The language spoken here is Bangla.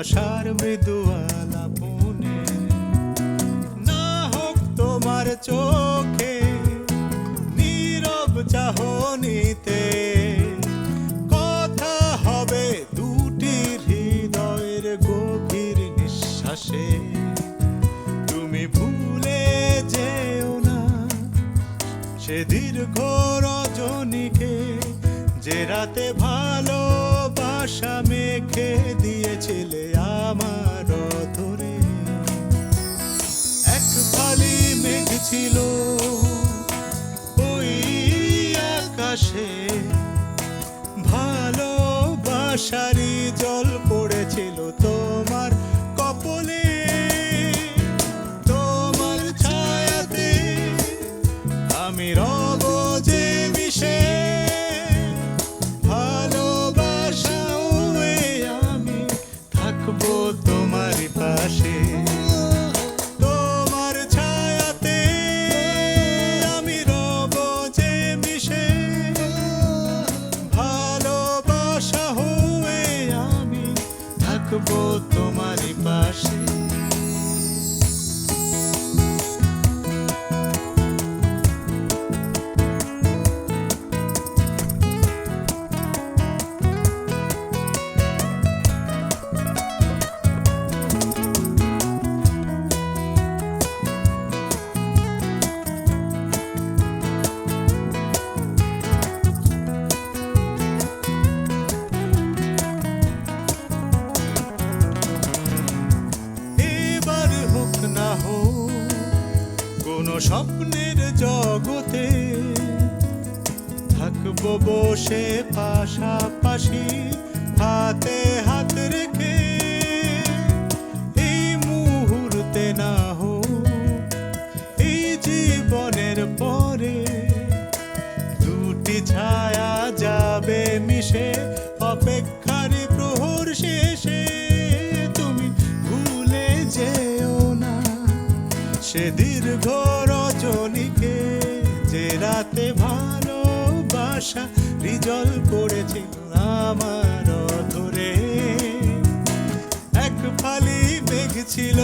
ভালোবাসার মৃদু আলাপনে না হোক তোমার চোখে নীরব চাহনিতে কথা হবে দুটি হৃদয়ের গভীর নিঃশ্বাসে। তুমি ভুলে যেও না সে দীর্ঘ রজনীকে যে রাতে ভালোবাসা মেখে দিয়েছিলে আমার অধরে। এক ফালি মেঘ ছিল ওই আকাশে, ভালোবাসারই জল পড়েছিল তোমার কপলে। তোমার ছায়াতে আমি রব যে মিশে, ভালোবাসা হয়ে আমি থাকবো তোমারই পাশে। তোমার ছায়াতে আমি রব যে মিশে, ভালোবাসা হয়ে আমি থাকবো তোমারই পাশে। কোন স্বপ্নের জগতে থাকবো বসে পাশাপাশি হাতে হাত রেখে। এই মুহূর্তে না হোক এই জীবনের পরে, দুটি ছায়া যাবে মিশে অপেক্ষার প্রহর শেষে। তুমি ভুলে যেও না সে দীর্ঘ রজনীকে যে রাতে ভালোবাসা রিজল পড়েছিল আমার অধরে। এক ফালি মেঘ ছিল